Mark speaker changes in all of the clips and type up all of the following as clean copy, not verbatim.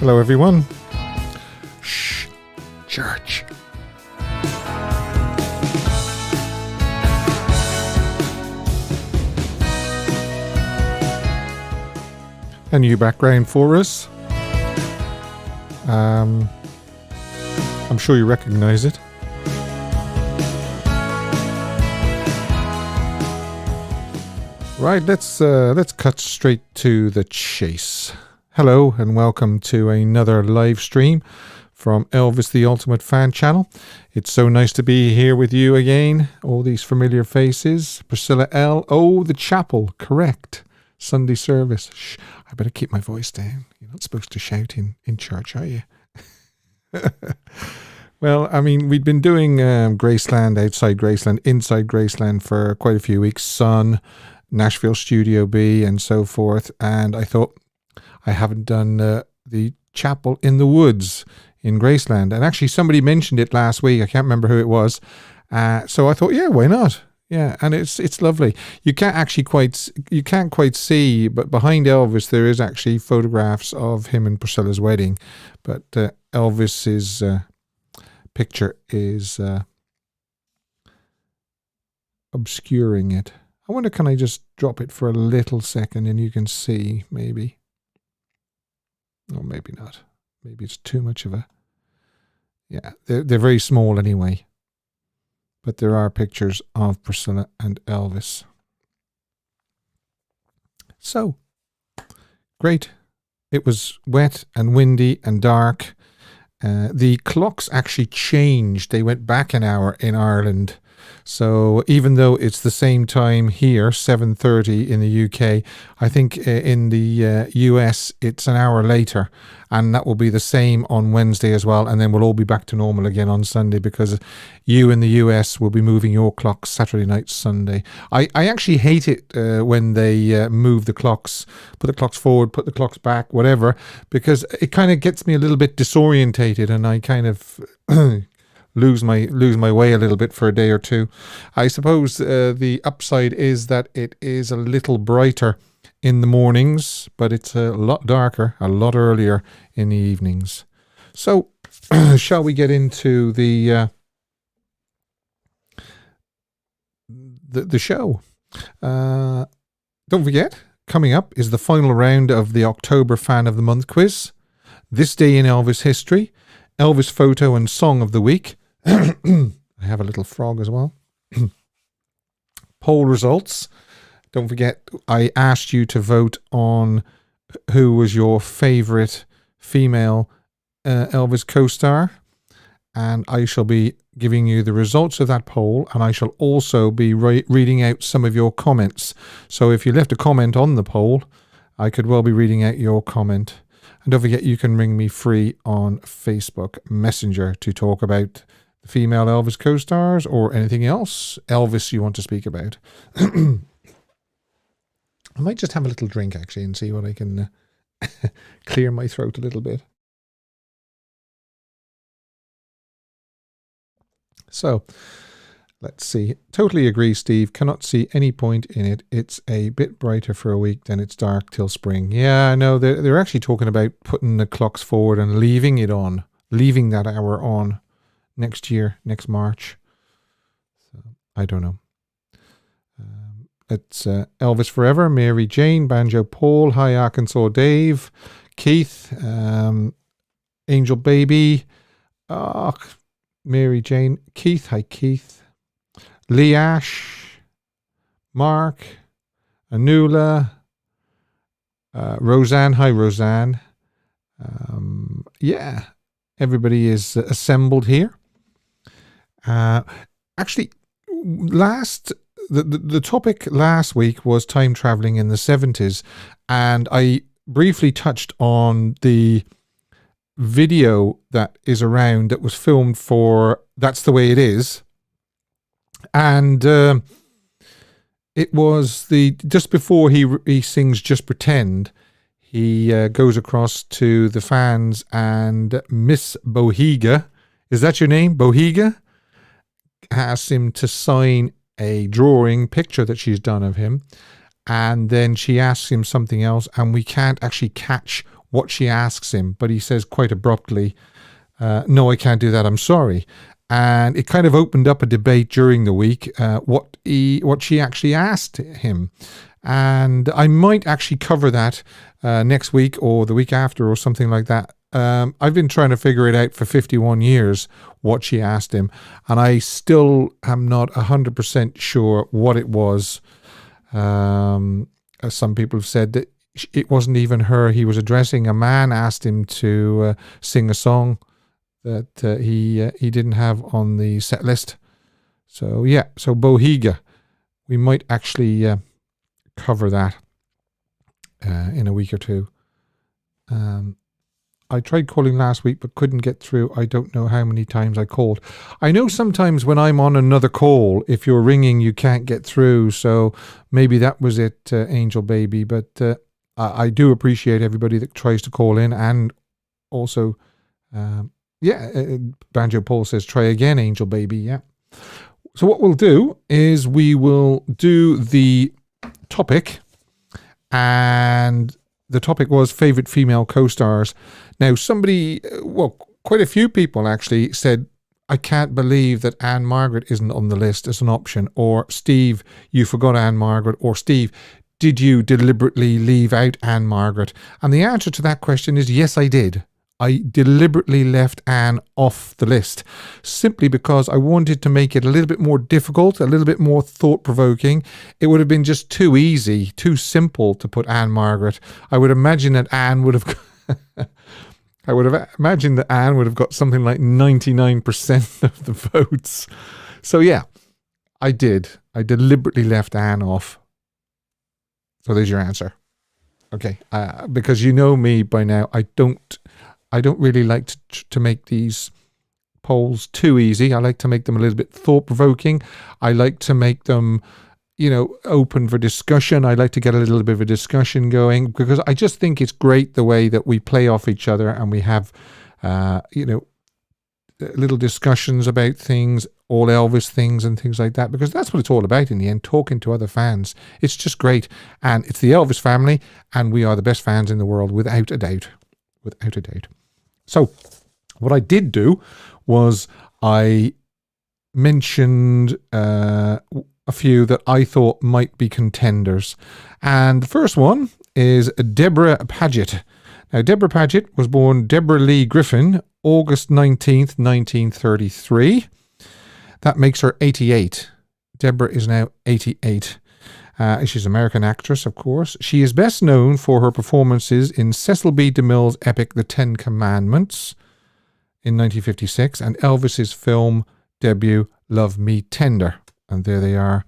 Speaker 1: Hello, everyone. Shh, church. A new background for us. I'm sure you recognize it. Right, let's cut straight to the chase. Hello and welcome to another live stream from Elvis the Ultimate Fan channel. It's so nice to be here with you again. All these familiar faces. Priscilla L. Oh, the chapel. Correct. Sunday service. Shh, I better keep my voice down. You're not supposed to shout in church, are you? Well, I mean, we'd been doing Graceland, outside Graceland, inside Graceland for quite a few weeks. Sun, Nashville Studio B and so forth. And I thought, I haven't done the chapel in the woods in Graceland. And actually somebody mentioned it last week. I can't remember who it was. So I thought, yeah, why not? Yeah, and it's lovely. You can't quite see, but behind Elvis there is actually photographs of him and Priscilla's wedding. But Elvis's picture is obscuring it. I wonder, can I just drop it for a little second and you can see maybe? Or maybe not. Maybe it's too much of a... Yeah, they're very small anyway. But there are pictures of Priscilla and Elvis. So, great. It was wet and windy and dark. The clocks actually changed. They went back an hour in Ireland. So even though it's the same time here, 7:30 in the UK, I think in the US it's an hour later, and that will be the same on Wednesday as well, and then we'll all be back to normal again on Sunday because you in the US will be moving your clocks Saturday night, Sunday. I actually hate it when they move the clocks, put the clocks forward, put the clocks back, whatever, because it kind of gets me a little bit disorientated and I kind of... lose my way a little bit for a day or two. I suppose the upside is that it is a little brighter in the mornings, but it's a lot darker, a lot earlier in the evenings. So, shall we get into the show? Don't forget, coming up is the final round of the October Fan of the Month quiz. This day in Elvis history, Elvis photo and song of the week. I have a little frog as well. Poll results. Don't forget, I asked you to vote on who was your favourite female Elvis co-star. And I shall be giving you the results of that poll. And I shall also be reading out some of your comments. So if you left a comment on the poll, I could well be reading out your comment. And don't forget, you can ring me free on Facebook Messenger to talk about female Elvis co-stars or anything else Elvis you want to speak about. I might just have a little drink actually and see what I can clear my throat a little bit. So let's see. Totally agree, Steve. Cannot see any point in it. It's a bit brighter for a week, then it's dark till spring. Yeah, I know. They're actually talking about putting the clocks forward and leaving that hour on next year, next March. So I don't know. It's Elvis Forever, Mary Jane, Banjo Paul, Hi Arkansas Dave, Keith, Angel Baby, Mary Jane, Keith, hi Keith, Lee Ash, Mark, Anula, Roseanne, hi Roseanne. Yeah, everybody is assembled here. Actually, the topic last week was time traveling in the 70s, and I briefly touched on the video that is around that was filmed for That's the Way It Is, and it was just before he sings Just Pretend, he goes across to the fans, and Miss Bohiga, is that your name, Bohiga? Asks him to sign a drawing picture that she's done of him, and then she asks him something else, and we can't actually catch what she asks him, but he says quite abruptly, no, I can't do that, I'm sorry. And it kind of opened up a debate during the week, what she actually asked him. And I might actually cover that next week or the week after or something like that. I've been trying to figure it out for 51 years, what she asked him, and I still am not 100% sure what it was. Some people have said that it wasn't even her he was addressing. A man asked him to sing a song that he didn't have on the set list. So yeah, so Bohiga, we might actually cover that in a week or two. I tried calling last week but couldn't get through. I don't know how many times I called. I know sometimes when I'm on another call, if you're ringing, you can't get through. So maybe that was it, Angel Baby. But I do appreciate everybody that tries to call in. And also, Banjo Paul says, try again, Angel Baby. Yeah. So what we'll do is we will do the topic, and the topic was favourite female co-stars. Now, quite a few people actually said, I can't believe that Anne Margaret isn't on the list as an option. Or, Steve, you forgot Anne Margaret. Or, Steve, did you deliberately leave out Anne Margaret? And the answer to that question is yes, I did. I deliberately left Anne off the list simply because I wanted to make it a little bit more difficult, a little bit more thought-provoking. It would have been just too easy, too simple to put Anne Margaret. I would imagine that Anne would have got something like 99% of the votes. So yeah, I did. I deliberately left Anne off. So there's your answer. Okay, because you know me by now, I don't really like to make these polls too easy. I like to make them a little bit thought-provoking. I like to make them, open for discussion. I like to get a little bit of a discussion going because I just think it's great the way that we play off each other and we have, little discussions about things, all Elvis things and things like that, because that's what it's all about in the end, talking to other fans. It's just great. And it's the Elvis family, and we are the best fans in the world, without a doubt. Without a doubt. So what I did do was I mentioned a few that I thought might be contenders. And the first one is Debra Paget. Now, Debra Paget was born Deborah Lee Griffin, August 19th, 1933. That makes her 88. Debra is now 88. She's an American actress, of course. She is best known for her performances in Cecil B. DeMille's epic The Ten Commandments in 1956 and Elvis's film debut Love Me Tender. And there they are,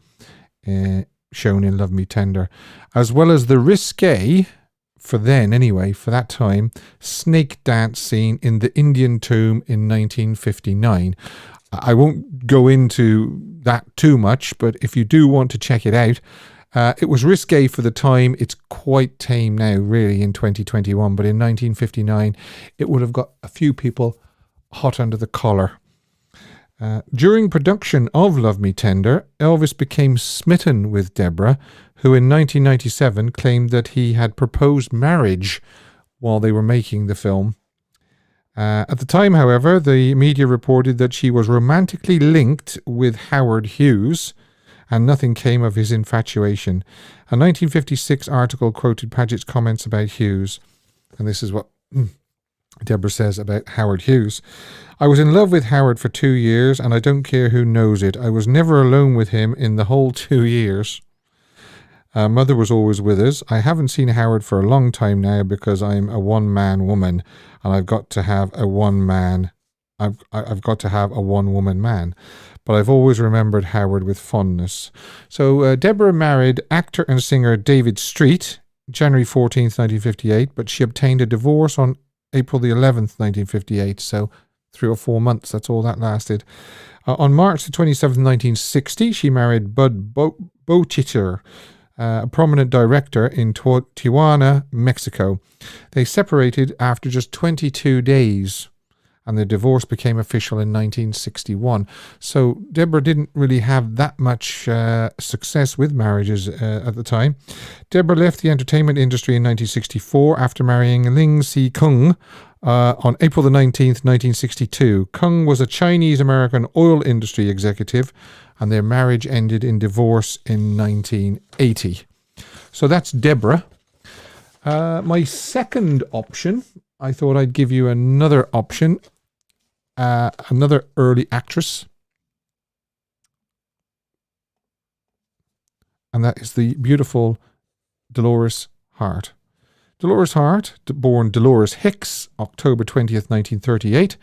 Speaker 1: shown in Love Me Tender. As well as the risque, for that time, snake dance scene in the Indian Tomb in 1959. I won't go into that too much, but if you do want to check it out, it was risque for the time. It's quite tame now, really, in 2021. But in 1959, it would have got a few people hot under the collar. During production of Love Me Tender, Elvis became smitten with Debra, who in 1997 claimed that he had proposed marriage while they were making the film. At the time, however, the media reported that she was romantically linked with Howard Hughes, and nothing came of his infatuation. A 1956 article quoted Paget's comments about Hughes, and this is what Debra says about Howard Hughes. I was in love with Howard for 2 years, and I don't care who knows it. I was never alone with him in the whole 2 years. Mother was always with us. I haven't seen Howard for a long time now because I'm a one-man woman, and I've got to have a one-woman man. But I've always remembered Howard with fondness. So Debra married actor and singer David Street, January 14th, 1958, but she obtained a divorce on April the 11th, 1958, so 3 or 4 months, that's all that lasted. On March the 27th, 1960, she married Bud Bochiter, a prominent director in Tijuana, Mexico. They separated after just 22 days, and the divorce became official in 1961. So Debra didn't really have that much success with marriages at the time. Debra left the entertainment industry in 1964 after marrying Ling Si-kung on April the 19th, 1962. Kung was a Chinese-American oil industry executive, and their marriage ended in divorce in 1980. So that's Debra. My second option, I thought I'd give you another option. Another early actress, and that is the beautiful Delores Hart. Dolores Hart, born Dolores Hicks, October 20th, 1938,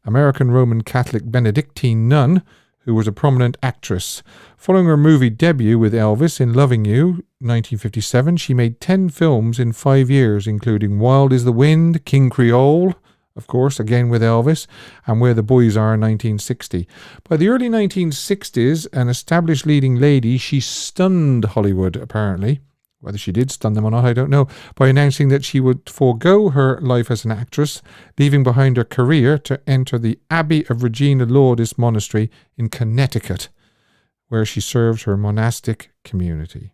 Speaker 1: American Roman Catholic Benedictine nun who was a prominent actress. Following her movie debut with Elvis in Loving You, 1957, she made 10 films in 5 years, including Wild is the Wind, King Creole, of course, again with Elvis, and Where the Boys Are in 1960. By the early 1960s, an established leading lady, she stunned Hollywood, apparently. Whether she did stun them or not, I don't know, by announcing that she would forego her life as an actress, leaving behind her career to enter the Abbey of Regina Lourdes Monastery in Connecticut, where she served her monastic community.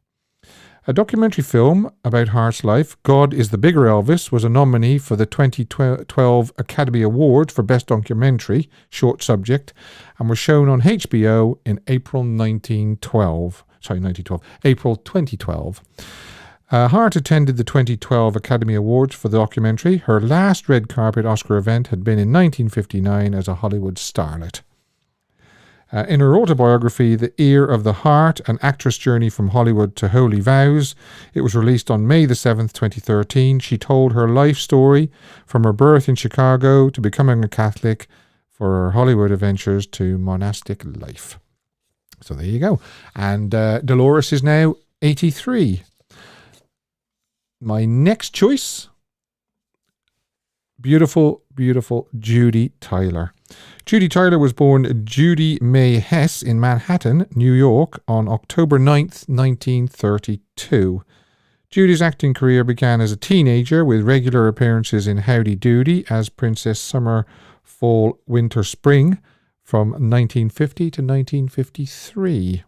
Speaker 1: A documentary film about Hart's life, God is the Bigger Elvis, was a nominee for the 2012 Academy Award for Best Documentary, Short Subject, and was shown on HBO in April 2012. Hart attended the 2012 Academy Awards for the documentary. Her last red carpet Oscar event had been in 1959 as a Hollywood starlet. In her autobiography, The Ear of the Heart, An Actress Journey from Hollywood to Holy Vows, it was released on May the 7th, 2013. She told her life story from her birth in Chicago to becoming a Catholic, for her Hollywood adventures to monastic life. So there you go. And Delores is now 83. My next choice, beautiful, beautiful Judy Tyler. Judy Tyler was born Judy May Hess in Manhattan, New York, on October 9th, 1932. Judy's acting career began as a teenager with regular appearances in Howdy Doody as Princess Summer, Fall, Winter, Spring from 1950 to 1953.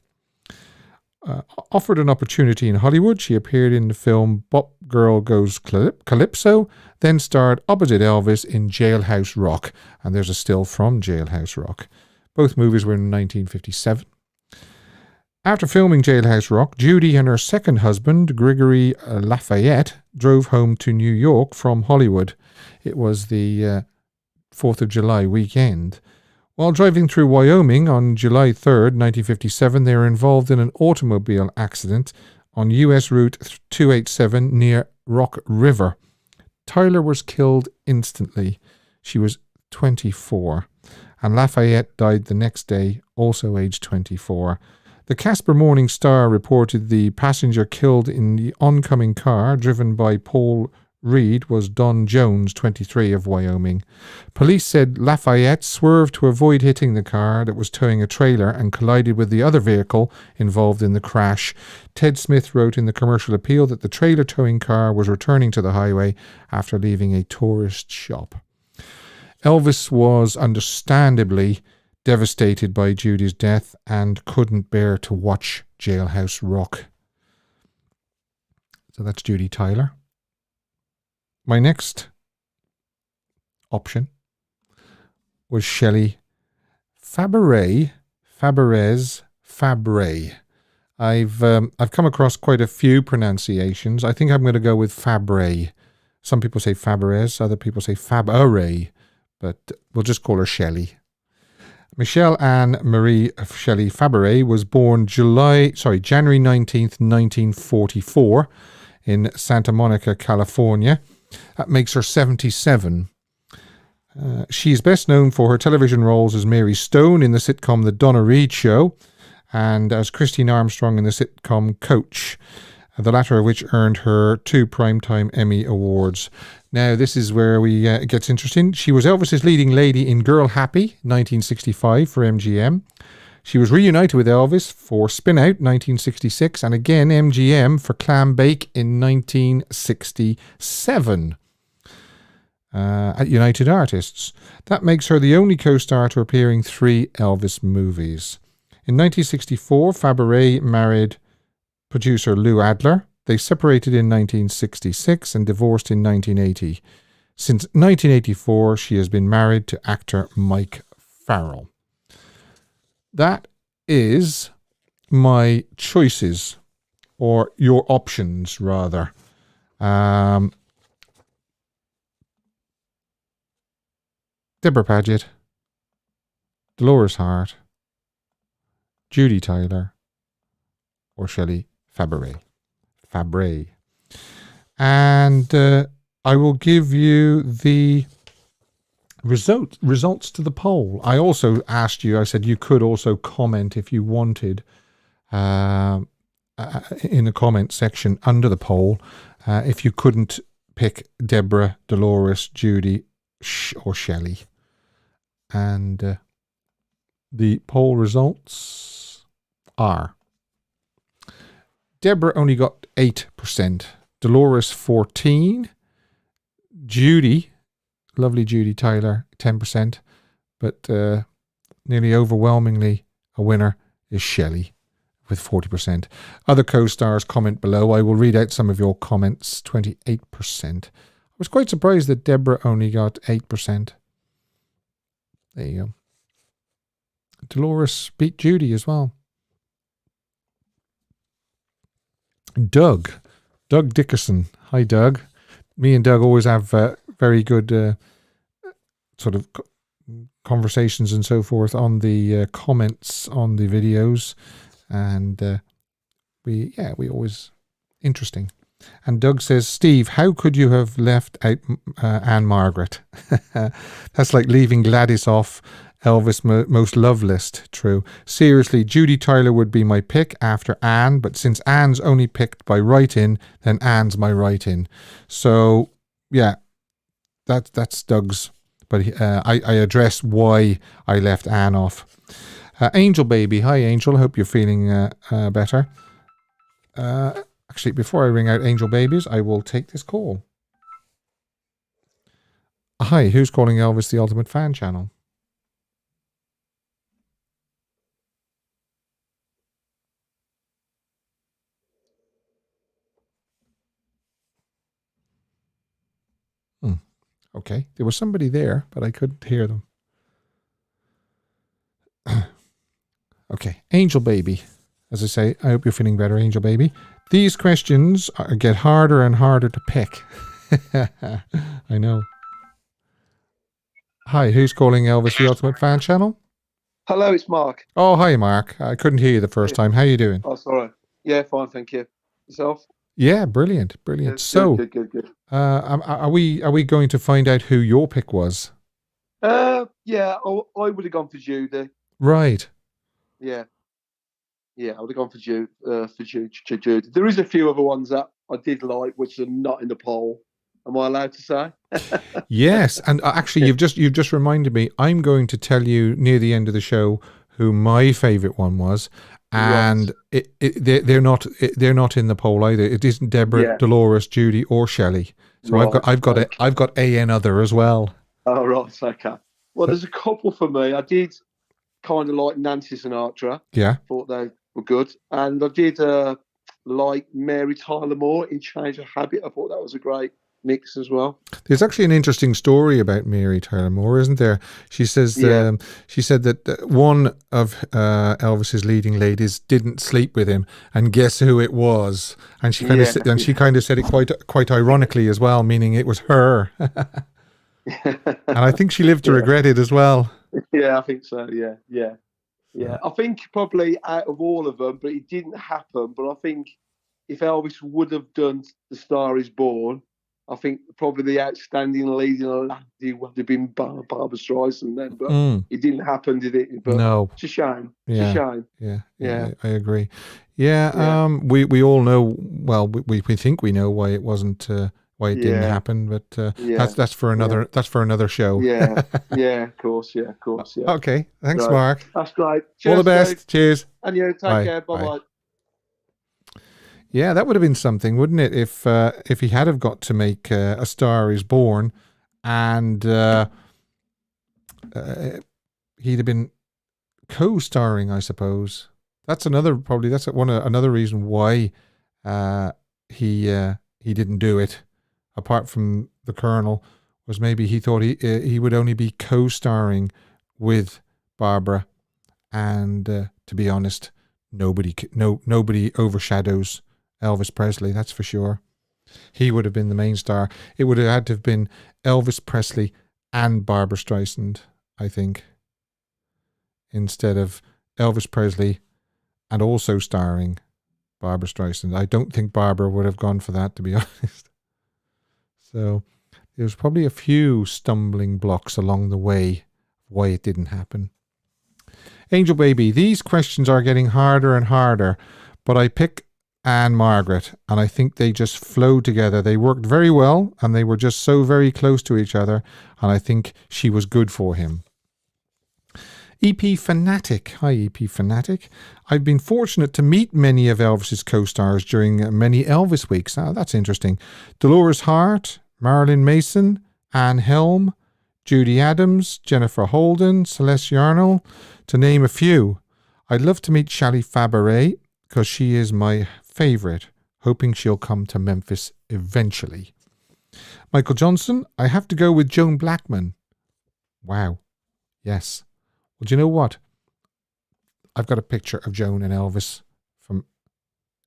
Speaker 1: Offered an opportunity in Hollywood, she appeared in the film Bop Girl Goes Calypso, then starred opposite Elvis in Jailhouse Rock, and there's a still from Jailhouse Rock. Both movies were in 1957. After filming Jailhouse Rock, Judy and her second husband, Gregory Lafayette, drove home to New York from Hollywood. It was the 4th of July weekend. While driving through Wyoming on July 3rd, 1957, they were involved in an automobile accident on U.S. Route 287 near Rock River. Tyler was killed instantly. She was 24, and Lafayette died the next day, also aged 24. The Casper Morning Star reported the passenger killed in the oncoming car, driven by Paul Reed, was Don Jones, 23, of Wyoming. Police said Lafayette swerved to avoid hitting the car that was towing a trailer and collided with the other vehicle involved in the crash. Ted Smith wrote in the Commercial Appeal that the trailer towing car was returning to the highway after leaving a tourist shop. Elvis was understandably devastated by Judy's death and couldn't bear to watch Jailhouse Rock. So that's Judy Tyler. My next option was Shelley Fabares. I've come across quite a few pronunciations. I think I'm going to go with Fabares. Some people say Fabares, other people say Fabares, but we'll just call her Shelley. Michelle Anne Marie Shelley Fabares was born January 19th, 1944 in Santa Monica, California. That makes her 77. She is best known for her television roles as Mary Stone in the sitcom The Donna Reed Show and as Christine Armstrong in the sitcom Coach, the latter of which earned her 2 Primetime Emmy Awards. Now, this is where it gets interesting. She was Elvis's leading lady in Girl Happy, 1965 for MGM. She was reunited with Elvis for Spin Out, 1966, and again MGM for Clam Bake in 1967. at United Artists. That makes her the only co-star to appear in 3 Elvis movies. In 1964, Fabares married producer Lou Adler. They separated in 1966 and divorced in 1980. Since 1984, she has been married to actor Mike Farrell. That is my choices, or your options, rather. Debra Paget, Delores Hart, Judy Tyler, or Shelley Fabares. And I will give you the results to the poll. I also asked you, I said you could also comment if you wanted in the comment section under the poll if you couldn't pick Debra, Delores, Judy, or Shelley. And the poll results are: Debra only got 8%, Delores 14%, Judy, lovely Judy Tyler, 10%, but nearly overwhelmingly a winner is Shelley with 40%. Other co-stars comment below. I will read out some of your comments. 28%. I was quite surprised that Debra only got 8%. There you go. Delores beat Judy as well. Doug Dickerson. Hi, Doug. Me and Doug always have very good sort of conversations and so forth on the comments on the videos, and we always interesting. And Doug says, Steve, how could you have left out Anne Margaret? That's like leaving Gladys off Elvis' most loved list. True. Seriously, Judy Tyler would be my pick after Anne, but since Anne's only picked by write-in, then Anne's my write-in. So, yeah, that's Doug's. But I address why I left Anne off. Angel Baby. Hi, Angel. Hope you're feeling better. Actually, before I ring out Angel Babies, I will take this call. Hi, who's calling Elvis the Ultimate Fan channel? Okay, there was somebody there, but I couldn't hear them. Okay, Angel Baby. As I say, I hope you're feeling better, Angel Baby. These questions get harder and harder to pick. I know. Hi, who's calling Elvis the Ultimate Fan channel?
Speaker 2: Hello, it's Mark.
Speaker 1: Oh, hi, Mark. I couldn't hear you the first time. How are you doing?
Speaker 2: Oh, sorry. Yeah, fine, thank you. Yourself?
Speaker 1: Yeah, brilliant.
Speaker 2: Good,
Speaker 1: So,
Speaker 2: good.
Speaker 1: are we going to find out who your pick was?
Speaker 2: Yeah, I would have gone for Judy.
Speaker 1: Right.
Speaker 2: Yeah, I would have gone for Judy. Judy. There is a few other ones that I did like, which are not in the poll. Am I allowed to say?
Speaker 1: Yes, and actually, you've just reminded me. I'm going to tell you near the end of the show who my favourite one was, and right. They're not in the poll either. It isn't Debra, Delores, Judy, or Shelley. So right. I've got an other as well.
Speaker 2: Oh right, okay. Well, there's a couple for me. I did kind of like Nancy Sinatra.
Speaker 1: Yeah,
Speaker 2: thought they were good, and I did like Mary Tyler Moore in Change of Habit. I thought that was a great mix as well.
Speaker 1: There's actually an interesting story about Mary Tyler Moore, isn't there? She says she said that one of Elvis's leading ladies didn't sleep with him, and guess who it was? And she kind of she kind of said it quite ironically as well, meaning it was her. And I think she lived to regret it as well.
Speaker 2: Yeah, I think so. Yeah. I think probably out of all of them, but it didn't happen. But I think if Elvis would have done The Star Is Born, I think probably the outstanding leading lady would have been Barbra Streisand then, but it didn't happen, did it? But no, it's a shame. It's a shame.
Speaker 1: Yeah, I agree. Yeah. We all know. Well, we think we know why it wasn't. Why it didn't happen, but that's for another show.
Speaker 2: Yeah, of course. Yeah.
Speaker 1: Okay, thanks, Mark.
Speaker 2: That's great. Cheers,
Speaker 1: all the best.
Speaker 2: Dave.
Speaker 1: Cheers.
Speaker 2: And you take care. Bye.
Speaker 1: Yeah, that would have been something, wouldn't it? If he had have got to make A Star Is Born, and he'd have been co-starring, I suppose. That's another reason why he didn't do it. Apart from the Colonel, was maybe he thought he would only be co-starring with Barbara, and to be honest, nobody overshadows Elvis Presley. That's for sure. He would have been the main star. It would have had to have been Elvis Presley and Barbara Streisand, I think, instead of Elvis Presley and also starring Barbara Streisand. I don't think Barbara would have gone for that, to be honest. So there was probably a few stumbling blocks along the way why it didn't happen. Angel Baby, these questions are getting harder and harder, but I pick Anne Margaret, and I think they just flowed together. They worked very well, and they were just so very close to each other, and I think she was good for him. EP Fanatic. Hi, EP Fanatic. I've been fortunate to meet many of Elvis's co-stars during many Elvis weeks. Now, that's interesting. Delores Hart, Marilyn Mason, Anne Helm, Judy Adams, Jennifer Holden, Celeste Yarnell, to name a few. I'd love to meet Shelley Fabares because she is my favourite, hoping she'll come to Memphis eventually. Michael Johnson, I have to go with Joan Blackman. Wow. Yes. Well, do you know what? I've got a picture of Joan and Elvis from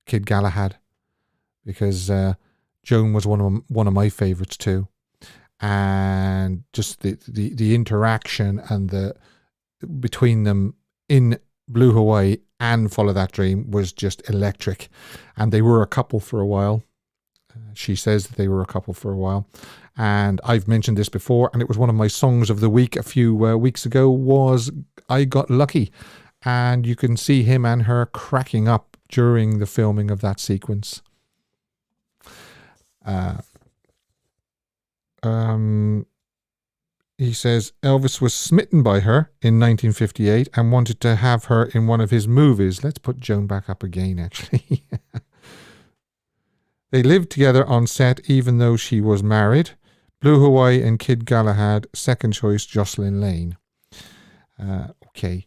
Speaker 1: Kid Galahad, because Joan was one of my favourites too, and just the interaction and the between them in Blue Hawaii and Follow That Dream was just electric, and they were a couple for a while. She says that they were a couple for a while, and I've mentioned this before, and it was one of my songs of the week a few weeks ago was I Got Lucky, and you can see him and her cracking up during the filming of that sequence. He says Elvis was smitten by her in 1958 and wanted to have her in one of his movies. Let's put Joan back up again, actually. They lived together on set even though she was married. Blue Hawaii and Kid Galahad, second choice Jocelyn Lane. Okay.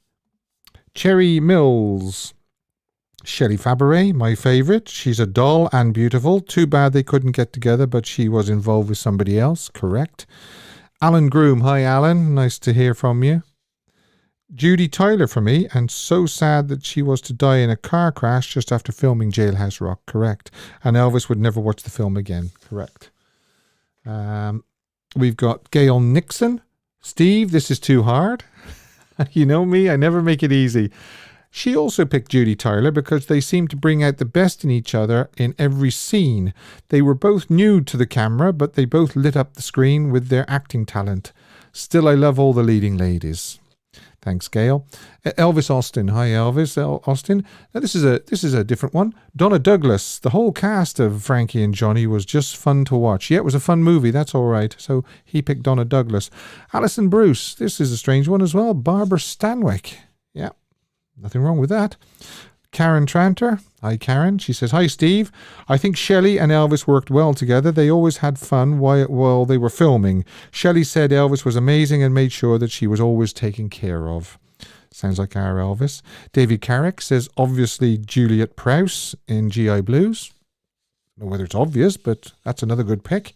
Speaker 1: Cherry Mills. Shelley Fabares, my favourite. She's a doll and beautiful. Too bad they couldn't get together, but she was involved with somebody else. Correct. Alan Groom. Hi, Alan. Nice to hear from you. Judy Tyler for me, and so sad that she was to die in a car crash just after filming Jailhouse Rock. Correct. And Elvis would never watch the film again. Correct. We've got Gail Nixon. Steve, this is too hard. You know me, I never make it easy. She also picked Judy Tyler because they seemed to bring out the best in each other in every scene. They were both new to the camera, but they both lit up the screen with their acting talent. Still, I love all the leading ladies. Thanks, Gail. Elvis Austin. Hi, Elvis Austin. Now, this is a different one. Donna Douglas. The whole cast of Frankie and Johnny was just fun to watch. Yeah, it was a fun movie. That's all right. So he picked Donna Douglas. Alison Bruce. This is a strange one as well. Barbara Stanwyck. Yeah, nothing wrong with that. Karen Tranter. Hi, Karen. She says, hi, Steve. I think Shelley and Elvis worked well together. They always had fun while they were filming. Shelley said Elvis was amazing and made sure that she was always taken care of. Sounds like our Elvis. David Carrick says, obviously, Juliet Prowse in GI Blues. I don't know whether it's obvious, but that's another good pick.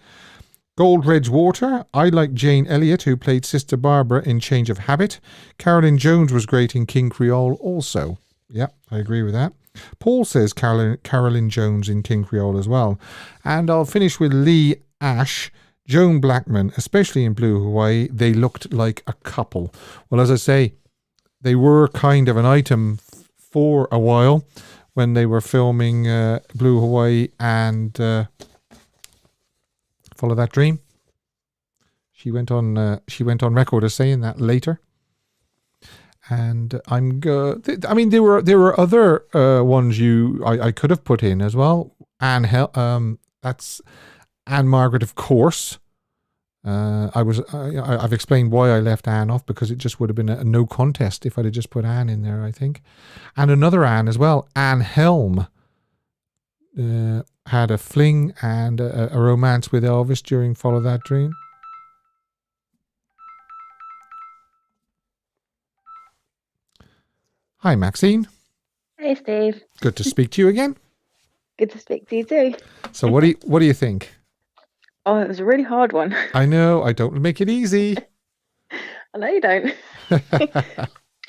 Speaker 1: Goldredge Water. I like Jane Elliott, who played Sister Barbara in Change of Habit. Carolyn Jones was great in King Creole also. Yeah, I agree with that. Paul says Carolyn Jones in King Creole as well. And I'll finish with Lee Ash. Joan Blackman, especially in Blue Hawaii, they looked like a couple. Well, as I say, they were kind of an item for a while when they were filming Blue Hawaii and Follow That Dream. She went on record as saying that later. And I'm good. I mean, there were other ones I could have put in as well. That's Anne Margaret, of course. I've explained why I left Anne off, because it just would have been a no contest if I'd have just put Anne in there, I think. And another Anne as well, Anne Helm, had a fling and a romance with Elvis during Follow That Dream. Hi, Maxine.
Speaker 3: Hey, Steve.
Speaker 1: Good to speak to you again.
Speaker 3: Good to speak to you too.
Speaker 1: So what do you think?
Speaker 3: Oh, it was a really hard one.
Speaker 1: I know, I don't make it easy.
Speaker 3: I know you don't.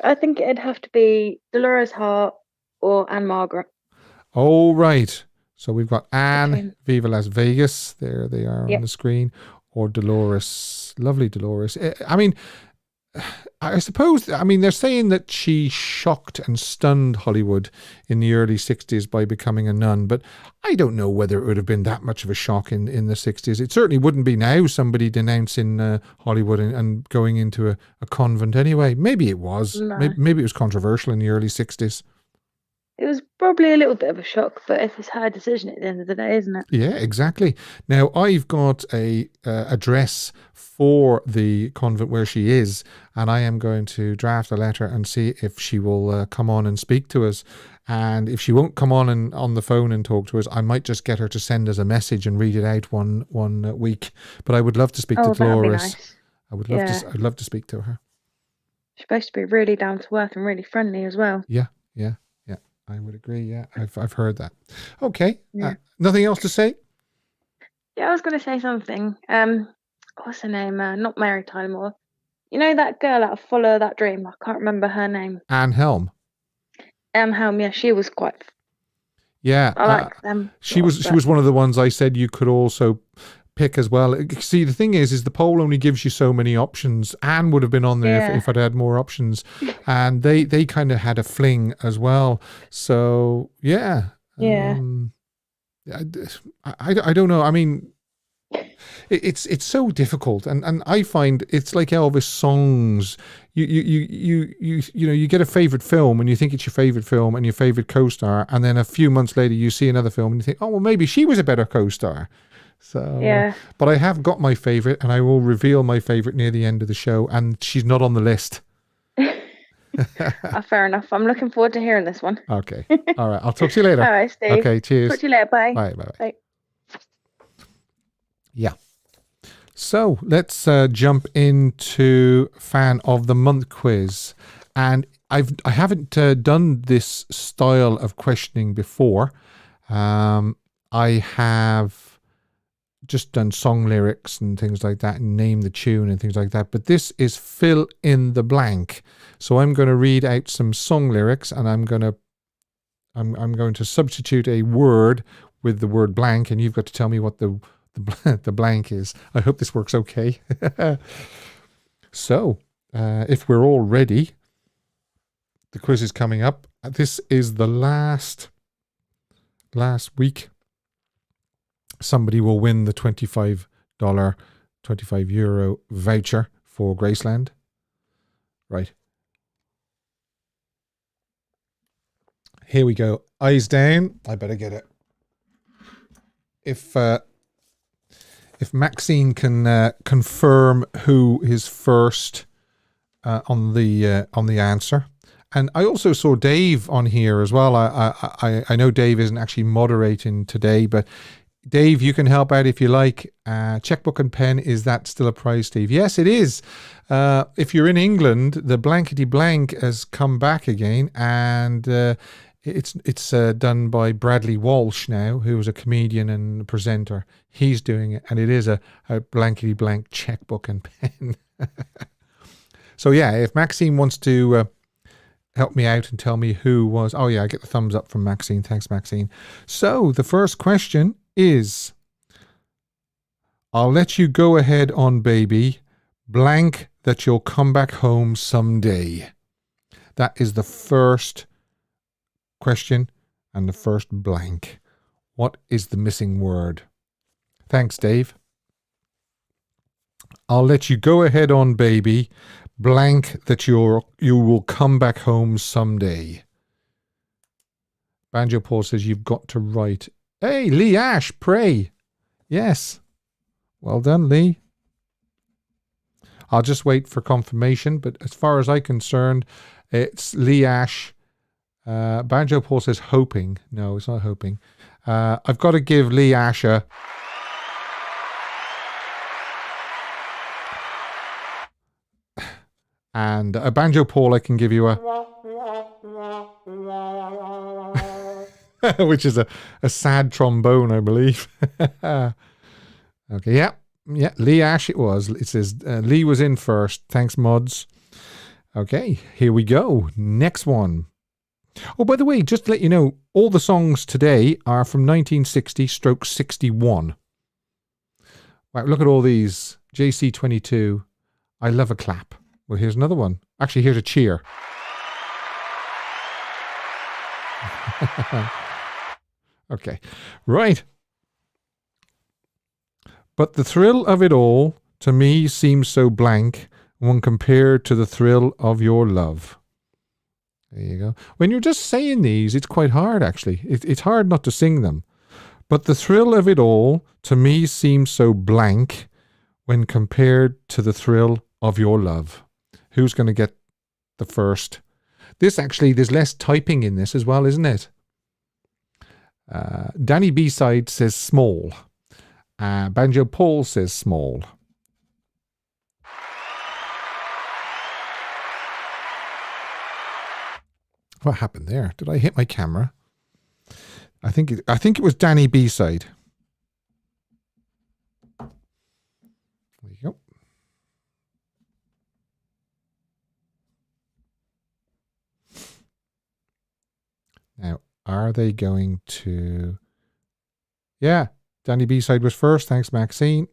Speaker 3: I think it'd have to be Delores, Hart, or Anne Margaret.
Speaker 1: Oh, right. So we've got Anne,
Speaker 3: Between...
Speaker 1: Viva Las Vegas. There they are
Speaker 3: Yep.
Speaker 1: on the screen. Or Delores. Lovely Delores. I mean, I suppose, I mean, they're saying that she shocked and stunned Hollywood in the early 60s by becoming a nun, but I don't know whether it would have been that much of a shock in the 60s. It certainly wouldn't be now, somebody denouncing Hollywood and going into a convent anyway. Maybe it was.
Speaker 3: No.
Speaker 1: Maybe it was controversial in the early 60s.
Speaker 3: It was probably a little bit of a shock, but if it's her decision at the end of the day, isn't it?
Speaker 1: Yeah, exactly. Now, I've got a address for the convent where she is, and I am going to draft a letter and see if she will come on and speak to us. And if she won't come on the phone and talk to us, I might just get her to send us a message and read it out one week. But I would love to speak to Delores.
Speaker 3: Nice.
Speaker 1: I would love to. I'd love to speak to her.
Speaker 3: She's supposed to be really down to earth and really friendly as well.
Speaker 1: Yeah. I would agree. Yeah, I've heard that. Okay.
Speaker 3: Yeah.
Speaker 1: Nothing else to say?
Speaker 3: Yeah, I was going to say something. What's her name? Not Mary Tyler Moore. You know that girl out of Follow That Dream? I can't remember her name.
Speaker 1: Anne Helm.
Speaker 3: Anne Helm. Yeah, she was quite.
Speaker 1: Yeah,
Speaker 3: I like them.
Speaker 1: She was one of the ones I said you could also pick as well. See, the thing is the poll only gives you so many options. Anne would have been on there if I'd had more options, and they kind of had a fling as well. So yeah. I don't know. I mean, it's so difficult, and I find it's like Elvis songs. You get a favorite film and you think it's your favorite film and your favorite co-star, and then a few months later you see another film and you think, oh well, maybe she was a better co-star. So
Speaker 3: yeah.
Speaker 1: But I have got my favorite, and I will reveal my favorite near the end of the show, and she's not on the list.
Speaker 3: Fair enough. I'm looking forward to hearing this one.
Speaker 1: Okay. All right. I'll talk to you later.
Speaker 3: All right, Steve.
Speaker 1: Okay. Cheers.
Speaker 3: Talk to you later. Bye.
Speaker 1: Bye. Yeah. So let's jump into Fan of the Month quiz, and I haven't done this style of questioning before. I have just done song lyrics and things like that, and name the tune and things like that. But this is fill in the blank. So I'm going to read out some song lyrics, and I'm going to substitute a word with the word blank, and you've got to tell me what the blank is. I hope this works okay. So, if we're all ready, the quiz is coming up. This is the last week. Somebody will win the €25 voucher for Graceland. Right. Here we go. Eyes down. I better get it. If Maxine can confirm who is first on the answer. And I also saw Dave on here as well. I know Dave isn't actually moderating today, but Dave, you can help out if you like. Checkbook and pen, is that still a prize, Steve? Yes, it is. If you're in England, the blankety blank has come back again, and it's done by Bradley Walsh now, who was a comedian and presenter. He's doing it, and it is a blankety blank checkbook and pen. So yeah, if Maxine wants to help me out and tell me who was... Oh yeah, I get the thumbs up from Maxine. Thanks, Maxine. So the first question is, I'll let you go ahead on, baby, blank that you'll come back home someday. That is the first question and the first blank. What is the missing word? Thanks, Dave. I'll let you go ahead on, baby, blank that you will come back home someday. Banjo Paul says you've got to write. Hey, Lee Ash, pray. Yes. Well done, Lee. I'll just wait for confirmation, but as far as I'm concerned, it's Lee Ash. Banjo Paul says hoping. No, it's not hoping. I've got to give Lee Ash a... And a banjo Paul, I can give you a, which is a sad trombone, I believe. Okay, yeah, Lee Ash it was. It says Lee was in first. Thanks, mods. Okay, here we go. Next one. Oh, by the way, just to let you know, all the songs today are from 1960/61. Wow, look at all these. JC22, I love a clap. Well, here's another one. Actually, here's a cheer. Okay, right. But the thrill of it all, to me, seems so blank when compared to the thrill of your love. There you go. When you're just saying these, it's quite hard, actually. It's hard not to sing them. But the thrill of it all, to me, seems so blank when compared to the thrill of your love. Who's going to get the first? This actually, there's less typing in this as well, isn't it? Danny B-side says small. Banjo Paul says small. What happened there? Did I hit my camera? I think it was Danny B-side. There you go. Now, are they going to... Yeah, Danny B-side was first. Thanks, Maxine.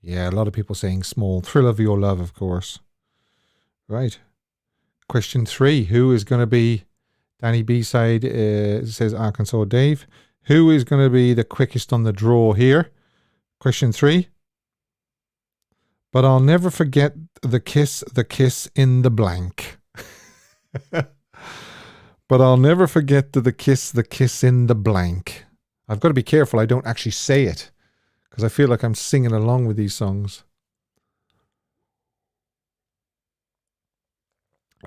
Speaker 1: Yeah, a lot of people saying small. Thrill of your love, of course. Right. Question 3. Who is going to be... Danny B-side says Arkansas Dave. Who is going to be the quickest on the draw here? Question 3. But I'll never forget the kiss in the blank. But I'll never forget the kiss in the blank. I've got to be careful I don't actually say it, because I feel like I'm singing along with these songs.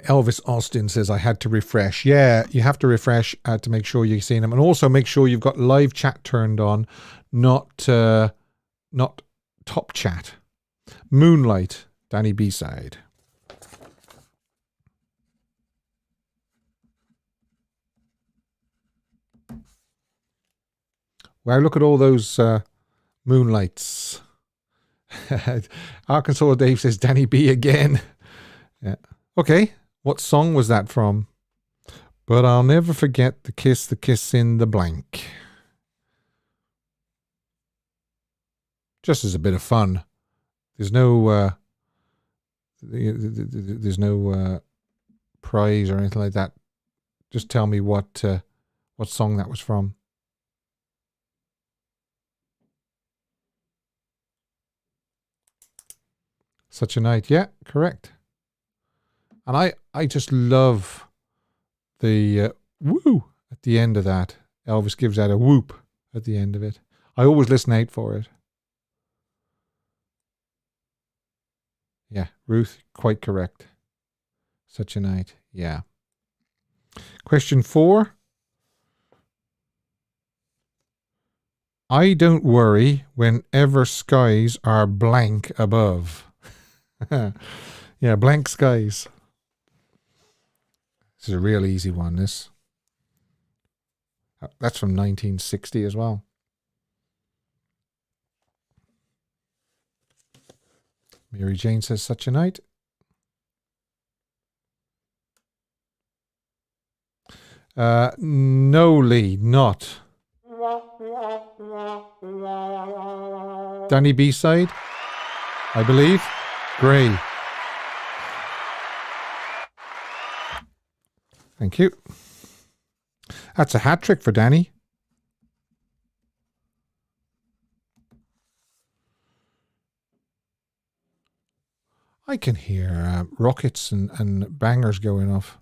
Speaker 1: Elvis Austin says, I had to refresh. Yeah, you have to refresh to make sure you've seen them. And also make sure you've got live chat turned on, not top chat. Moonlight, Danny B-side. Wow, look at all those moonlights. Arkansas Dave says Danny B again. Yeah. Okay, what song was that from? But I'll never forget the kiss in the blank. Just as a bit of fun. There's no prize or anything like that. Just tell me what song that was from. Such a Night. Yeah, correct. And I just love the woo at the end of that. Elvis gives that a whoop at the end of it. I always listen out for it. Yeah, Ruth, quite correct. Such a Night. Yeah. Question 4. I don't worry whenever skies are blank above. Yeah, blank skies. This is a real easy one, this. That's from 1960 as well. Mary Jane says Such a Night. No, Lee, not. Danny B-side, I believe. Gray. Thank you. That's a hat trick for Danny. I can hear rockets and bangers going off.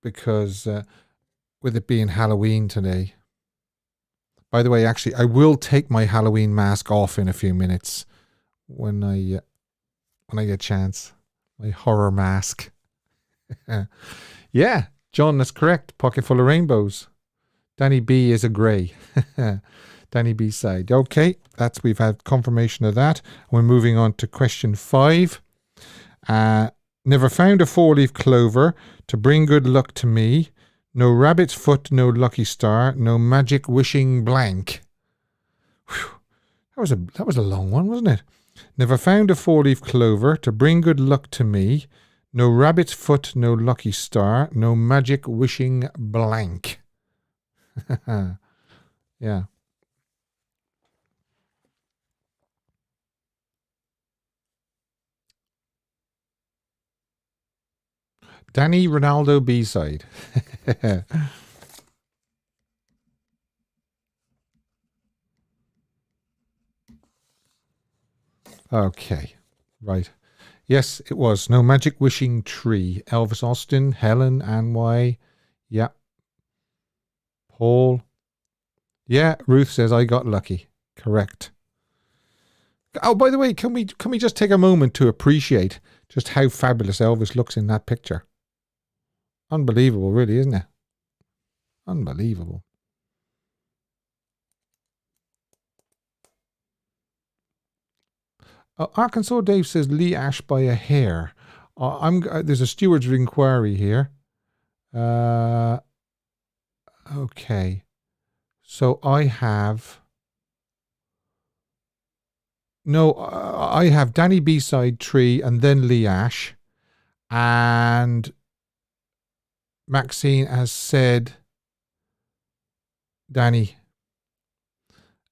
Speaker 1: Because with it being Halloween today. By the way, actually, I will take my Halloween mask off in a few minutes when I get a chance. My horror mask. Yeah, John, that's correct. Pocket full of rainbows. Danny B is a grey. Danny B side. Okay, we've had confirmation of that. We're moving on to question 5. Never found a 4-leaf clover to bring good luck to me. No rabbit's foot, no lucky star, no magic wishing blank. Whew. That was a long one, wasn't it? Never found a 4-leaf clover to bring good luck to me. No rabbit's foot, no lucky star, no magic wishing blank. Yeah. Danny Ronaldo B-side. Okay, right. Yes, it was. No magic wishing tree. Elvis Austin, Helen, Ann Y. Yeah. Paul. Yeah, Ruth says I got lucky. Correct. Oh, by the way, can we just take a moment to appreciate just how fabulous Elvis looks in that picture? Unbelievable, really, isn't it? Unbelievable. Arkansas Dave says Lee Ash by a hair. There's a steward's inquiry here. Okay. So I have Danny B-side Tree and then Lee Ash. And Maxine has said Danny.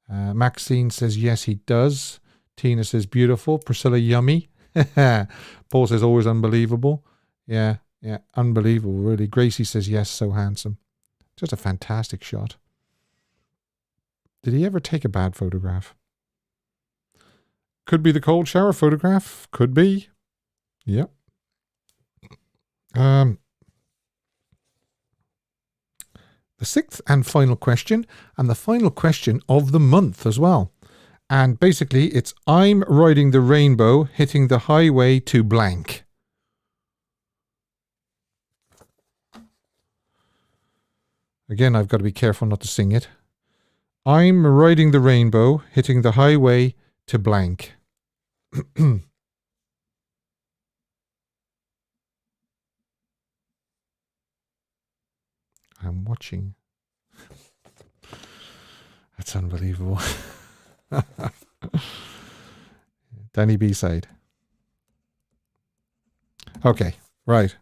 Speaker 1: Maxine says yes, he does. Tina says beautiful. Priscilla, yummy. Paul says always unbelievable. Yeah, unbelievable, really. Gracie says yes, so handsome. Just a fantastic shot. Did he ever take a bad photograph? Could be the cold shower photograph. Could be. Yep. The 6th and final question, and the final question of the month as well. And basically, it's I'm riding the rainbow, hitting the highway to blank. Again, I've got to be careful not to sing it. I'm riding the rainbow, hitting the highway to blank. I'm watching. That's unbelievable. Danny B-side. Okay, right.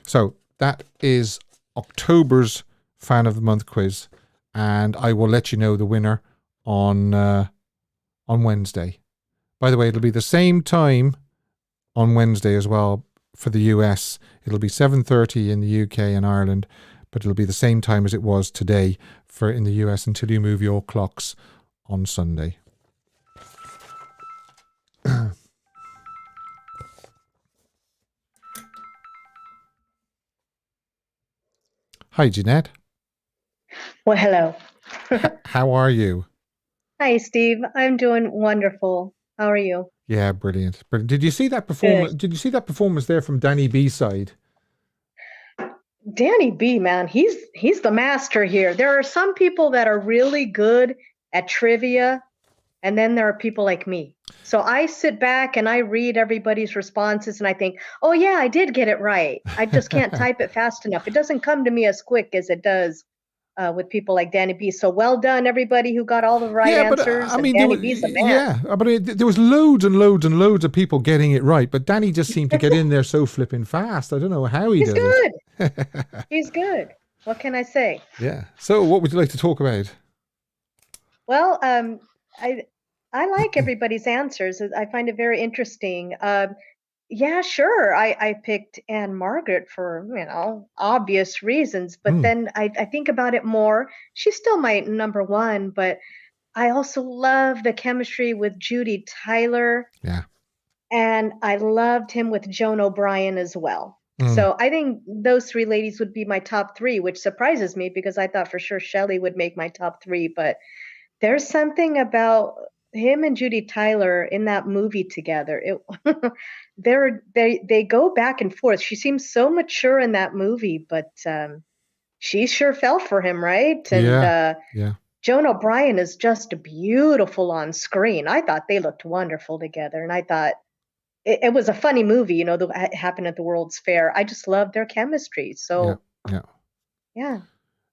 Speaker 1: So that is October's Fan of the Month quiz, and I will let you know the winner on Wednesday. By the way, it'll be the same time on Wednesday as well for the US. It'll be 7:30 in the UK and Ireland, but it'll be the same time as it was today for in the US until you move your clocks on Sunday. Hi, Jeanette.
Speaker 4: Well, hello.
Speaker 1: How are you?
Speaker 4: Hi, Steve. I'm doing wonderful. How are you?
Speaker 1: Yeah, brilliant. But did you see that performance?
Speaker 4: Good.
Speaker 1: Did you see that performance there from Danny B-side?
Speaker 4: Danny B, man, he's the master here. There are some people that are really good at trivia, and then there are people like me. So I sit back and I read everybody's responses and I think, oh yeah, I did get it right. I just can't type it fast enough. It doesn't come to me as quick as it does with people like Danny B. So well done, everybody who got all the right answers.
Speaker 1: I mean,
Speaker 4: Danny B's the man.
Speaker 1: Yeah, but there was loads and loads and loads of people getting it right, but Danny just seemed to get in there so flipping fast. I don't know how he does
Speaker 4: good.
Speaker 1: it.
Speaker 4: He's good. What can I say?
Speaker 1: Yeah. So what would you like to talk about?
Speaker 4: Well, I like everybody's answers. I find it very interesting. Yeah, sure. I picked Anne Margaret for, obvious reasons, but then I think about it more. She's still my number one, but I also love the chemistry with Judy Tyler.
Speaker 1: Yeah.
Speaker 4: And I loved him with Joan O'Brien as well. So I think those three ladies would be my top three, which surprises me because I thought for sure Shelley would make my top three, but there's something about him and Judy Tyler in that movie together. They go back and forth. She seems so mature in that movie, but she sure fell for him, right?
Speaker 1: Yeah.
Speaker 4: And
Speaker 1: Yeah.
Speaker 4: Joan O'Brien is just beautiful on screen. I thought they looked wonderful together, and I thought it was a funny movie, that happened at the World's Fair. I just loved their chemistry.
Speaker 1: Yeah.
Speaker 4: So
Speaker 1: Yeah.
Speaker 4: yeah,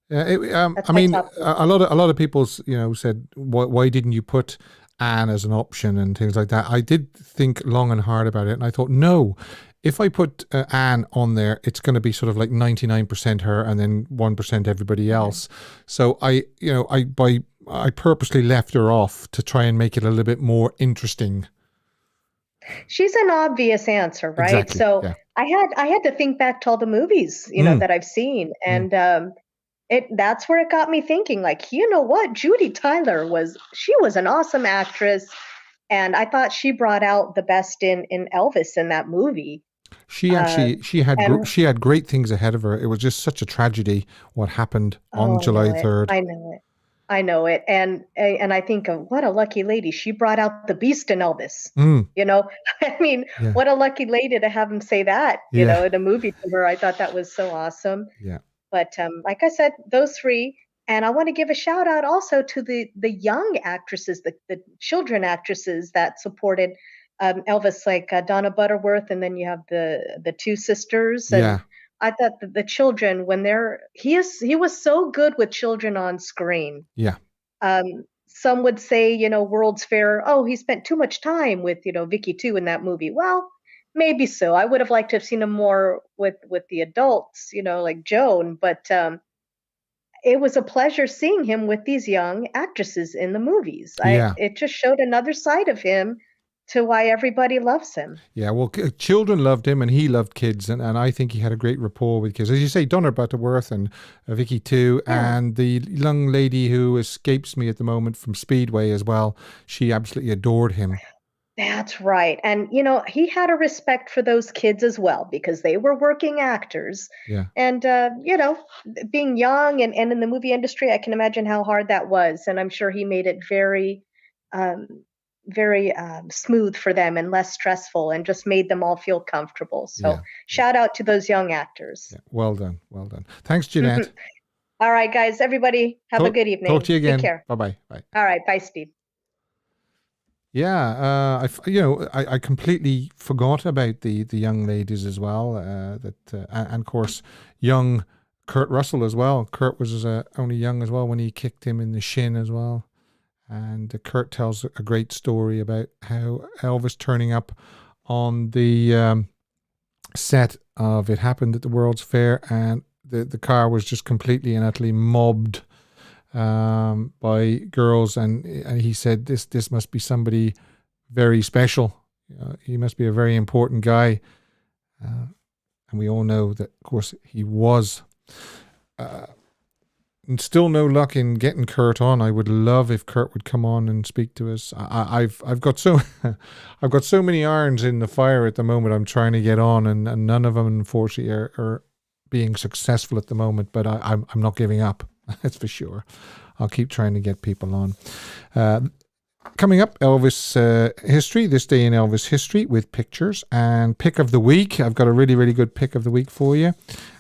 Speaker 1: Yeah,
Speaker 4: that's
Speaker 1: I
Speaker 4: my
Speaker 1: mean,
Speaker 4: top pick.
Speaker 1: a lot of people, said, why didn't you put Anne as an option and things like that? I did think long and hard about it, and I thought, no, if I put Anne on there, it's going to be sort of like 99% her and then 1% everybody else. So I purposely left her off to try and make it a little bit more interesting.
Speaker 4: She's an obvious answer, right?
Speaker 1: Exactly.
Speaker 4: So
Speaker 1: Yeah.
Speaker 4: I had to think back to all the movies, that I've seen, and that's where it got me thinking, like, you know what? Judy Tyler was an awesome actress, and I thought she brought out the best in Elvis in that movie.
Speaker 1: She actually
Speaker 4: And
Speaker 1: she had great things ahead of her. It was just such a tragedy what happened on
Speaker 4: oh, I
Speaker 1: July
Speaker 4: know it.
Speaker 1: 3rd.
Speaker 4: I know it. I know it. And I think of what a lucky lady. She brought out the beast in Elvis. I mean,
Speaker 1: Yeah.
Speaker 4: what a lucky lady to have him say that,
Speaker 1: Yeah.
Speaker 4: in a movie to her. I thought that was so awesome.
Speaker 1: Yeah.
Speaker 4: But like I said, those three. And I want to give a shout out also to the young actresses, the children actresses that supported Elvis, like Donna Butterworth, and then you have the two sisters. And
Speaker 1: Yeah.
Speaker 4: I thought that the children, when he was so good with children on screen.
Speaker 1: Yeah.
Speaker 4: Some would say, World's Fair, oh, he spent too much time with, Vicky too in that movie. Well, maybe so. I would have liked to have seen him more with the adults, like Joan, but it was a pleasure seeing him with these young actresses in the movies.
Speaker 1: Yeah.
Speaker 4: It just showed another side of him to why everybody loves him.
Speaker 1: Yeah, well, children loved him and he loved kids. And I think he had a great rapport with kids. As you say, Donna Butterworth and Vicky too.
Speaker 4: Yeah.
Speaker 1: And the young lady who escapes me at the moment from Speedway as well. She absolutely adored him.
Speaker 4: That's right. And, he had a respect for those kids as well because they were working actors.
Speaker 1: Yeah.
Speaker 4: And, being young and in the movie industry, I can imagine how hard that was. And I'm sure he made it very, very smooth for them and less stressful and just made them all feel comfortable. So shout out to those young actors.
Speaker 1: Yeah. Well done. Well done. Thanks, Jeanette.
Speaker 4: All right, guys, everybody have a good evening.
Speaker 1: Talk to you again.
Speaker 4: Take care.
Speaker 1: Bye-bye. Bye.
Speaker 4: All right. Bye, Steve.
Speaker 1: Yeah, I completely forgot about the young ladies as well. And of course, young Kurt Russell as well. Kurt was only young as well when he kicked him in the shin as well. And Kurt tells a great story about how Elvis turning up on the set of It Happened at the World's Fair, and the car was just completely and utterly mobbed by girls, and he said this must be somebody very special. He must be a very important guy, and we all know that, of course, he was. And still no luck in getting Kurt on. I would love if Kurt would come on and speak to us. I've got so I've got so many irons in the fire at the moment. I'm trying to get on, and none of them, unfortunately, are being successful at the moment. But I'm not giving up. That's for sure. I'll keep trying to get people on. Coming up, Elvis history, this day in Elvis history with pictures and pick of the week. I've got a really, really good pick of the week for you,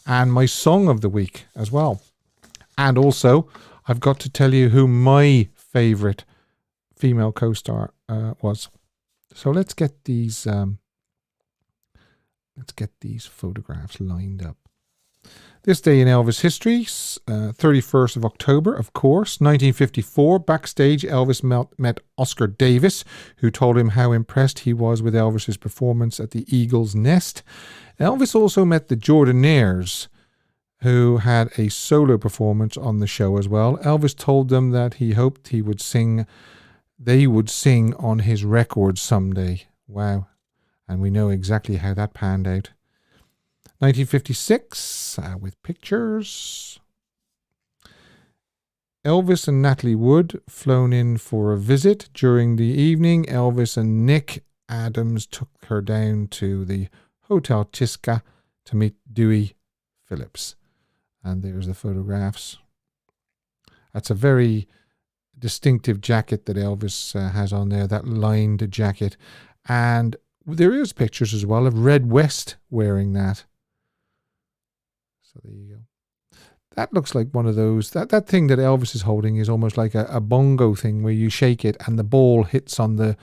Speaker 1: and my song of the week as well. And also, I've got to tell you who my favorite female co-star was. So let's get these photographs lined up. This day in Elvis history, 31st of October, of course, 1954, backstage, Elvis met Oscar Davis, who told him how impressed he was with Elvis's performance at the Eagle's Nest. Elvis also met the Jordanaires, who had a solo performance on the show as well. Elvis told them that he hoped they would sing on his record someday. Wow. And we know exactly how that panned out. 1956, with pictures. Elvis and Natalie Wood flown in for a visit. During the evening, Elvis and Nick Adams took her down to the Hotel Tisca to meet Dewey Phillips. And there's the photographs. That's a very distinctive jacket that Elvis has on there, that lined jacket. And there is pictures as well of Red West wearing that. So there you go. That looks like one of those. That thing that Elvis is holding is almost like a bongo thing where you shake it and the ball hits on the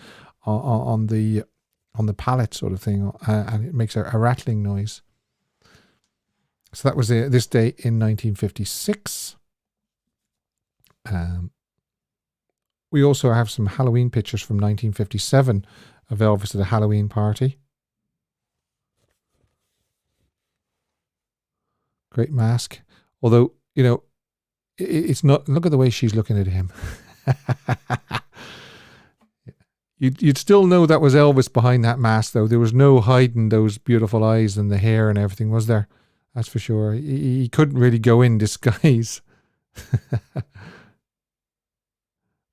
Speaker 1: pallet sort of thing, and it makes a rattling noise. So that was this day in 1956. We also have some Halloween pictures from 1957 of Elvis at a Halloween party. Great mask. Although, it's not, look at the way she's looking at him. You'd still know that was Elvis behind that mask, though. There was no hiding those beautiful eyes and the hair and everything, was there? That's for sure. He couldn't really go in disguise.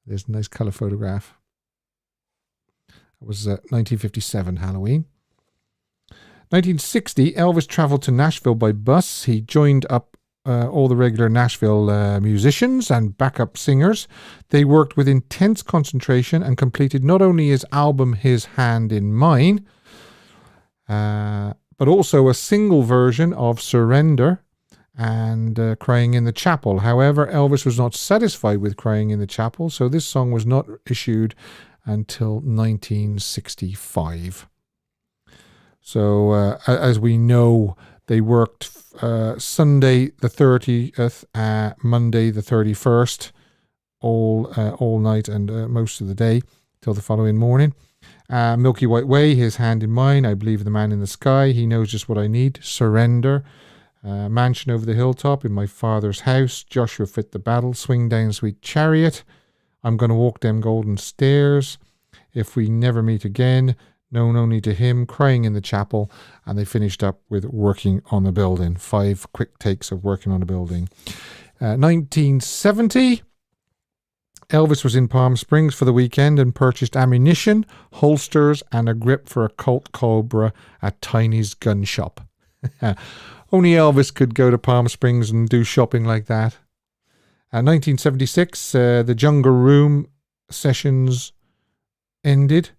Speaker 1: There's a nice colour photograph. It was 1957 Halloween. 1960, Elvis travelled to Nashville by bus. He joined up all the regular Nashville musicians and backup singers. They worked with intense concentration and completed not only his album His Hand in Mine, but also a single version of Surrender and Crying in the Chapel. However, Elvis was not satisfied with Crying in the Chapel, so this song was not issued until 1965. So, as we know, they worked Sunday the 30th, Monday the 31st, all night and most of the day till the following morning. Milky White Way, His Hand in Mine, I Believe the Man in the Sky, He Knows Just What I Need, Surrender, Mansion Over the Hilltop, In My Father's House, Joshua Fit the Battle, Swing Down Sweet Chariot, I'm Gonna Walk Them Golden Stairs, If We Never Meet Again, Known Only to Him, Crying in the Chapel, and they finished up with Working on the Building. 5 quick takes of Working on a Building. 1970, Elvis was in Palm Springs for the weekend and purchased ammunition, holsters, and a grip for a Colt Cobra at Tiny's gun shop. Only Elvis could go to Palm Springs and do shopping like that. 1976, the Jungle Room sessions ended.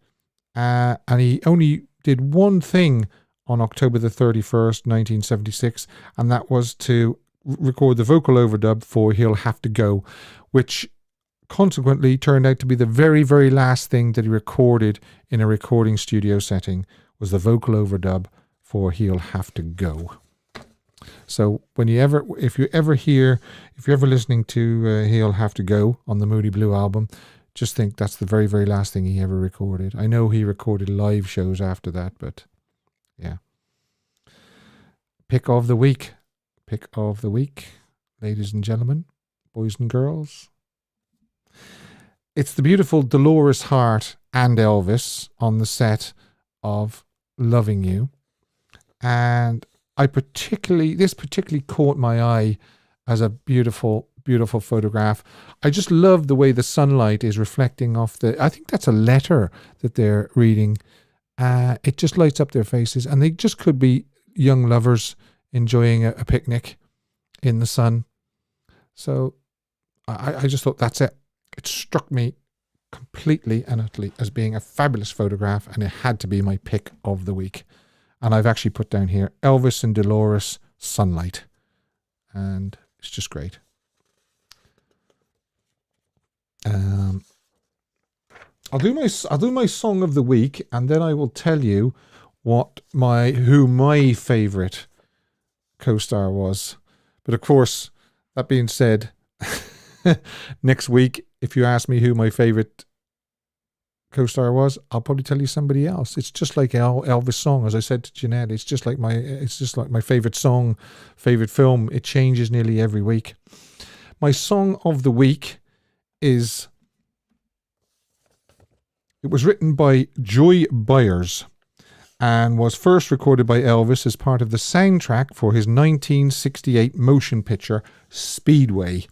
Speaker 1: And he only did one thing on October the 31st, 1976, and that was to record the vocal overdub for He'll Have to Go, which consequently turned out to be the very, very last thing that he recorded in a recording studio setting, was the vocal overdub for He'll Have to Go. So if you're ever listening to He'll Have to Go on the Moody Blue album, just think that's the very, very last thing he ever recorded. I know he recorded live shows after that, but yeah. Pick of the week, ladies and gentlemen, boys and girls. It's the beautiful Delores, Hart and Elvis on the set of Loving You. And this particularly caught my eye as a beautiful photograph. I just love the way the sunlight is reflecting off I think that's a letter that they're reading. It just lights up their faces, and they just could be young lovers enjoying a picnic in the sun. So I just thought that's it. It struck me completely and utterly as being a fabulous photograph, and it had to be my pick of the week. And I've actually put down here Elvis and Delores Sunlight, and it's just great. I'll do my song of the week, and then I will tell you who my favourite co-star was. But of course, that being said, next week, if you ask me who my favourite co-star was, I'll probably tell you somebody else. It's just like Elvis song, as I said to Jeanette. It's just like my favourite song, favourite film. It changes nearly every week. My song of the week it was written by Joy Byers and was first recorded by Elvis as part of the soundtrack for his 1968 motion picture Speedway.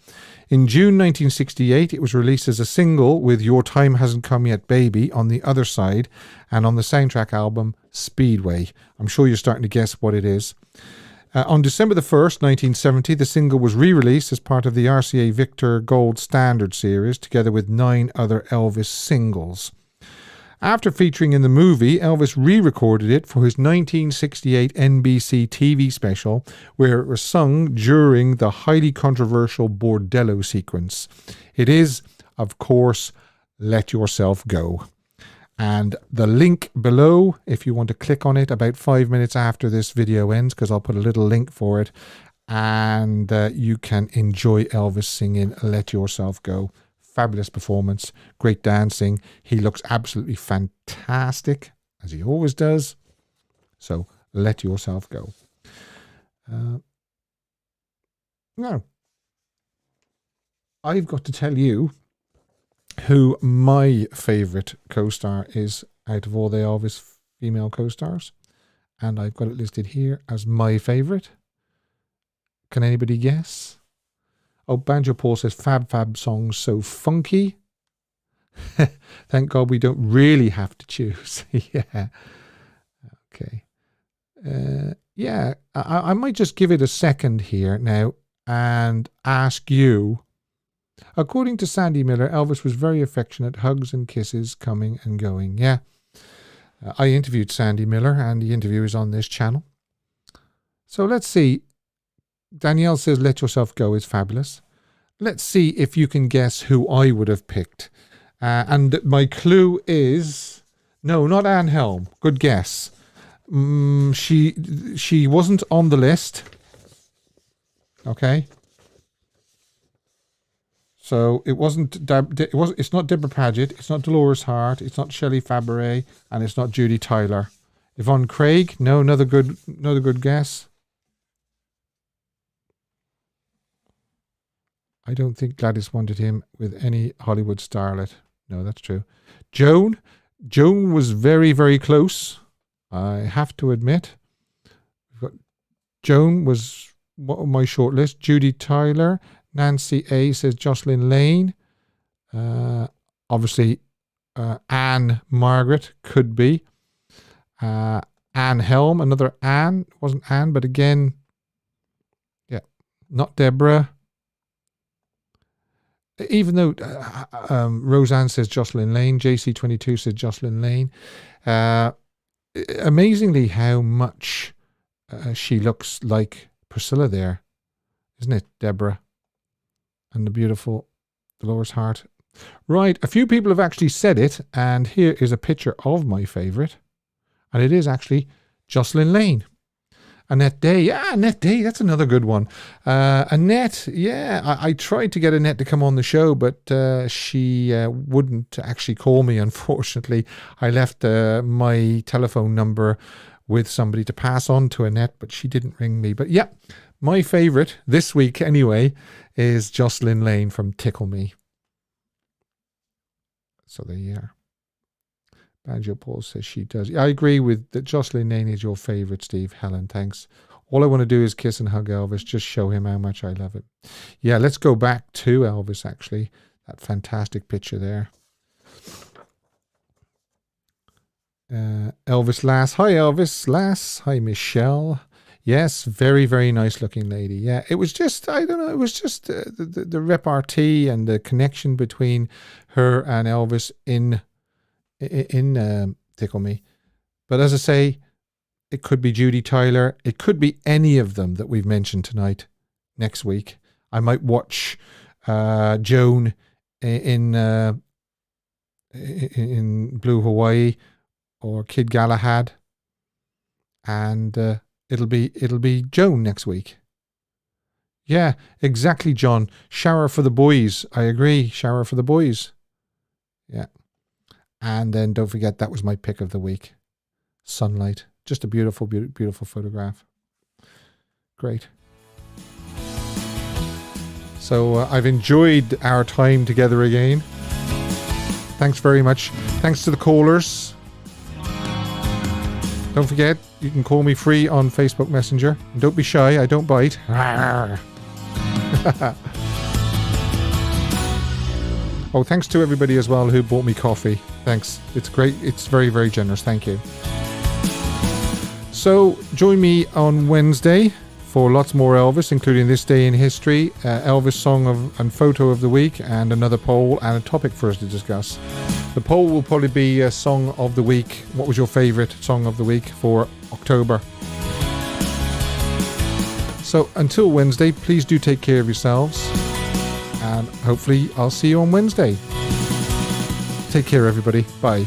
Speaker 1: In June 1968, it was released as a single with Your Time Hasn't Come Yet Baby on the other side and on the soundtrack album Speedway. I'm sure you're starting to guess what it is. On December the 1st, 1970, the single was re-released as part of the RCA Victor Gold Standard series, together with 9 other Elvis singles. After featuring in the movie, Elvis re-recorded it for his 1968 NBC TV special, where it was sung during the highly controversial Bordello sequence. It is, of course, Let Yourself Go. And the link below, if you want to click on it about 5 minutes after this video ends, because I'll put a little link for it, and you can enjoy Elvis singing Let Yourself Go. Fabulous performance, great dancing. He looks absolutely fantastic, as he always does. So, Let Yourself Go. Now, I've got to tell you who my favourite co-star is out of all the Elvis female co-stars. And I've got it listed here as my favourite. Can anybody guess? Oh, Banjo Paul says Fab songs so funky. Thank God we don't really have to choose. Yeah. Okay. Yeah, I might just give it a second here now and ask you. According to Sandy Miller, Elvis was very affectionate, hugs and kisses coming and going. Yeah. I interviewed Sandy Miller, and the interview is on this channel. So let's see. Danielle says, Let Yourself Go is fabulous. Let's see if you can guess who I would have picked. And my clue is... No, not Anne Helm. Good guess. She wasn't on the list. Okay. So it wasn't... It's not Debra Paget. It's not Delores Hart. It's not Shelley Fabares. And it's not Judy Tyler. Yvonne Craig? No, another good guess. I don't think Gladys wanted him with any Hollywood starlet. No, that's true. Joan was very, very close. I have to admit. Joan was on my short list. Judy Tyler. Nancy A says Jocelyn Lane. Obviously, Anne Margaret could be. Anne Helm, another Anne. It wasn't Anne, but again, yeah, not Debra. Even though Roseanne says Jocelyn Lane, JC22 says Jocelyn Lane. Amazingly how much she looks like Priscilla there, isn't it, Debra? And the beautiful Dolores Hart. Right, a few people have actually said it, and here is a picture of my favourite. And it is actually Jocelyn Lane. Annette Day. Yeah, Annette Day. That's another good one. Annette. Yeah, I tried to get Annette to come on the show, but she wouldn't actually call me, unfortunately. I left my telephone number with somebody to pass on to Annette, but she didn't ring me. But yeah, my favourite this week anyway is Jocelyn Lane from Tickle Me. So there you are. Banjo Paul says she does. I agree with that. Jocelyn Lane is your favourite, Steve. Helen, thanks. All I want to do is kiss and hug Elvis. Just show him how much I love him. Yeah, let's go back to Elvis, actually. That fantastic picture there. Elvis Lass. Hi, Elvis Lass. Hi, Michelle. Yes, very, very nice looking lady. Yeah, it was just, I don't know, it was just the repartee and the connection between her and Elvis in Tickle Me. But as I say, it could be Judy Tyler. It could be any of them that we've mentioned tonight. Next week, I might watch Joan in Blue Hawaii or Kid Galahad, and it'll be Joan next week. Yeah, exactly, John. Shower for the boys. I agree. Shower for the boys. Yeah. And then don't forget, that was my pick of the week. Sunlight. Just a beautiful, beautiful photograph. Great. So I've enjoyed our time together again. Thanks very much. Thanks to the callers. Don't forget, you can call me free on Facebook Messenger. And don't be shy, I don't bite. Oh, thanks to everybody as well who bought me coffee. Thanks. It's great. It's very, very generous. Thank you. So join me on Wednesday for lots more Elvis, including This Day in History, Elvis Song and Photo of the Week, and another poll and a topic for us to discuss. The poll will probably be Song of the Week. What was your favourite Song of the Week for October? So until Wednesday, please do take care of yourselves, and hopefully I'll see you on Wednesday. Take care, everybody. Bye.